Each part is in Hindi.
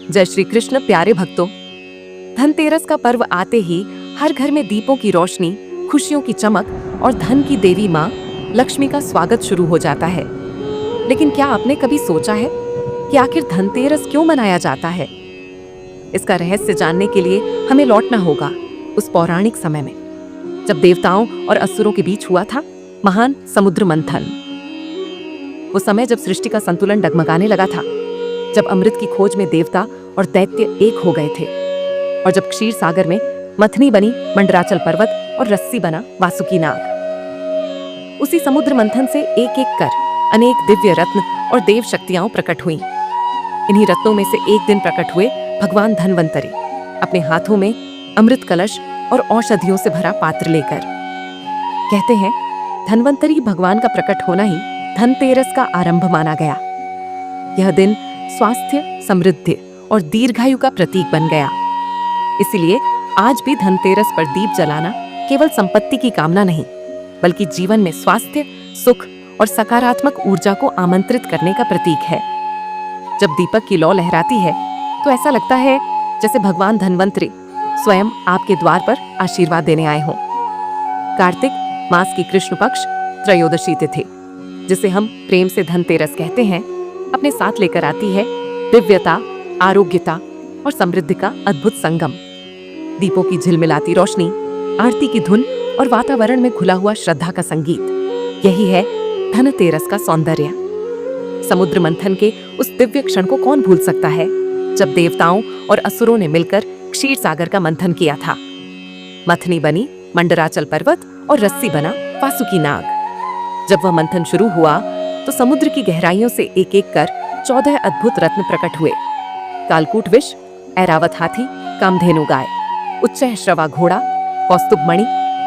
जय श्री कृष्ण प्यारे भक्तों। धनतेरस का पर्व आते ही हर घर में दीपों की रोशनी, खुशियों की चमक और धन की देवी माँ लक्ष्मी का स्वागत शुरू हो जाता है। लेकिन क्या आपने कभी सोचा है कि आखिर धनतेरस क्यों मनाया जाता है? इसका रहस्य जानने के लिए हमें लौटना होगा उस पौराणिक समय में, जब देवताओं और असुरों के बीच हुआ था महान समुद्र मंथन। वो समय जब सृष्टि का संतुलन डगमगाने लगा था, जब अमृत की खोज में देवता और दैत्य एक हो गए थे, और जब क्षीर सागर में मथनी बनी मंडराचल पर्वत और रस्सी बना वासुकी नाग। उसी समुद्र मंथन से एक एक कर अनेक दिव्य रत्न और देव शक्तियां प्रकट हुईं। इन्हीं रत्नों में से एक दिन प्रकट हुए भगवान धन्वंतरी, अपने हाथों में अमृत कलश और औषधियों से भरा पात्र लेकर। कहते हैं धन्वंतरी भगवान का प्रकट होना ही धनतेरस का आरंभ माना गया। यह दिन स्वास्थ्य, समृद्धि और दीर्घायु का प्रतीक बन गया। इसलिए आज भी धनतेरस पर दीप जलाना केवल संपत्ति की कामना नहीं, बल्कि जीवन में स्वास्थ्य, सुख और सकारात्मक ऊर्जा को आमंत्रित करने का प्रतीक है। जब दीपक की लौ लहराती है तो ऐसा लगता है जैसे भगवान धन्वंतरी स्वयं आपके द्वार पर आशीर्वाद देने आए हों। कार्तिक मास की कृष्ण पक्ष त्रयोदशी तिथि, जिसे हम प्रेम से धनतेरस कहते हैं, अपने साथ लेकर आती है दिव्यता, आरोग्यता और समृद्धि का अद्भुत संगम। दीपों की झिलमिलाती रोशनी, आरती की धुन और वातावरण में घुला हुआ श्रद्धा का संगीत, यही है धनतेरस का सौंदर्य। समुद्र मंथन के उस दिव्य क्षण को कौन भूल सकता है, जब देवताओं और असुरों ने मिलकर क्षीर सागर का मंथन किया था। मथनी बनी मंडराचल पर्वत और रस्सी बना वासुकी नाग। जब वह मंथन शुरू हुआ तो समुद्र की गहराइयों से एक एक कर 14 अद्भुत रत्न प्रकट हुए। कालकूट विष, ऐरावत हाथी, कामधेनु गाय, उच्चैःश्रवा घोड़ा, कौस्तुभ मणि,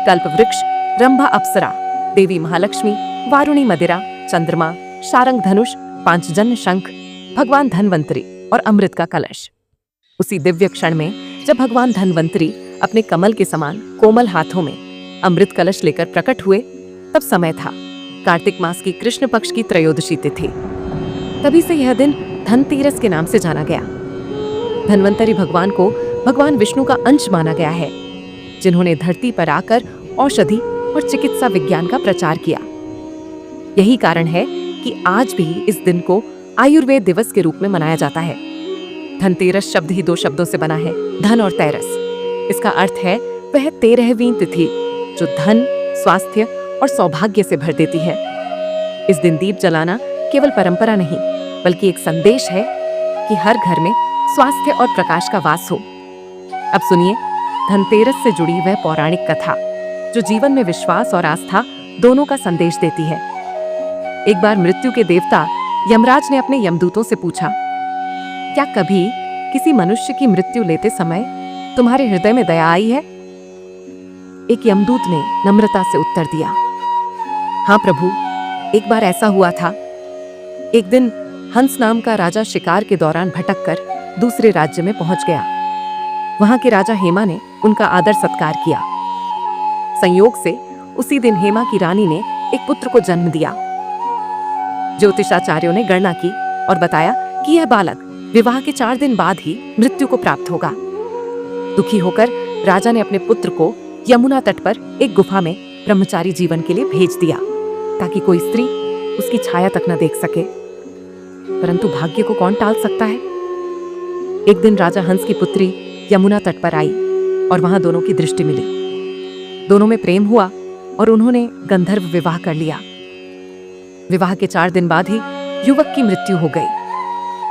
कल्प वृक्ष, रंभा अप्सरा, देवी महालक्ष्मी, वारुणी मदिरा, चंद्रमा, शारंग धनुष, पांचजन्य शंख, भगवान धन्वंतरी और अमृत का कलश। उसी दिव्य क्षण में जब भगवान धन्वंतरी अपने कमल के समान कोमल हाथों में अमृत कलश लेकर प्रकट हुए, तब समय था कार्तिक मास की कृष्ण पक्ष की त्रयोदशी तिथि। तभी से यह दिन धनतेरस के नाम से जाना गया। धन्वंतरी भगवान को भगवान विष्णु का अंश माना गया है, जिन्होंने धरती पर आकर औषधि और चिकित्सा विज्ञान का प्रचार किया। यही कारण है कि आज भी इस दिन को आयुर्वेद दिवस के रूप में मनाया जाता है। धनतेरस शब्द ही 2 शब्दों से बना है, धन और तेरस। इसका अर्थ है वह 13वीं तिथि जो धन, स्वास्थ्य और सौभाग्य से भर देती है। इस दिन दीप जलाना केवल परंपरा नहीं, बल्कि एक संदेश है कि हर घर में स्वास्थ्य और प्रकाश का वास हो। अब सुनिए धनतेरस से जुड़ी वह पौराणिक कथा जो जीवन में विश्वास और आस्था दोनों का संदेश देती है। एक बार मृत्यु के देवता यमराज ने अपने यमदूतों से पूछा, क्या कभी किसी मनुष्य की मृत्यु लेते समय तुम्हारे हृदय में दया आई है? एक यमदूत ने नम्रता से उत्तर दिया, हाँ प्रभु, एक बार ऐसा हुआ था। एक दिन हंस नाम का राजा शिकार के दौरान भटककर दूसरे राज्य में पहुंच गया। वहां के राजा हेमा ने उनका आदर सत्कार किया। संयोग से उसी दिन हेमा की रानी ने एक पुत्र को जन्म दिया। ज्योतिषाचार्यों ने गणना की और बताया कि यह बालक विवाह के 4 दिन बाद ही मृत्यु को प्राप्त होगा। दुखी होकर राजा ने अपने पुत्र को यमुना तट पर एक गुफा में ब्रह्मचारी जीवन के लिए भेज दिया, ताकि कोई स्त्री उसकी छाया तक न देख सके। परंतु भाग्य को कौन टाल सकता है? एक दिन राजा हंस की पुत्री यमुना तट पर आई और वहां दोनों की दृष्टि मिली। दोनों में प्रेम हुआ और उन्होंने गंधर्व विवाह कर लिया। विवाह के 4 दिन बाद ही युवक की मृत्यु हो गई।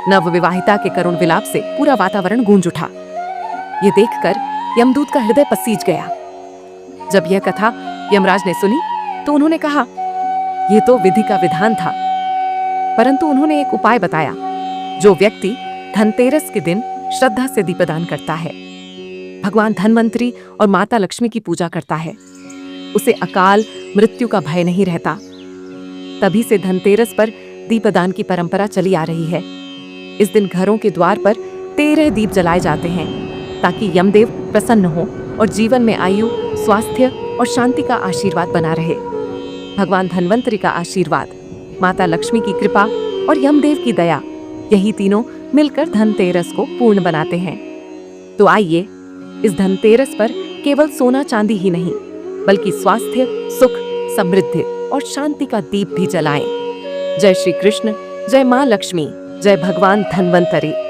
नवविवाहिता के करुण विलाप से पूरा वातावरण गूंज उठा। ये देखकर यमदूत का हृदय पसीज गया। जब यह कथा यमराज ने सुनी तो उन्होंने कहा, यह तो विधि का विधान था। परंतु उन्होंने एक उपाय बताया। जो व्यक्ति धनतेरस के दिन श्रद्धा से दीपदान करता है, भगवान धन्वंतरी और माता लक्ष्मी की पूजा करता है, उसे अकाल मृत्यु का भय नहीं रहता। तभी से धनतेरस पर दीपदान की परंपरा चली आ रही है। इस दिन घरों के द्वार पर 13 दीप जलाए जाते हैं, ताकि यमदेव प्रसन्न हो और जीवन में आयु, स्वास्थ्य और शांति का आशीर्वाद बना रहे। भगवान धन्वंतरी का आशीर्वाद, माता लक्ष्मी की कृपा और यमदेव की दया यही तीनों मिलकर धनतेरस को पूर्ण बनाते हैं। तो आइए इस धनतेरस पर केवल सोना चांदी ही नहीं, बल्कि स्वास्थ्य, सुख, समृद्धि और शांति का दीप भी जलाएं। जय श्री कृष्ण, जय मां लक्ष्मी, जय भगवान धन्वंतरी।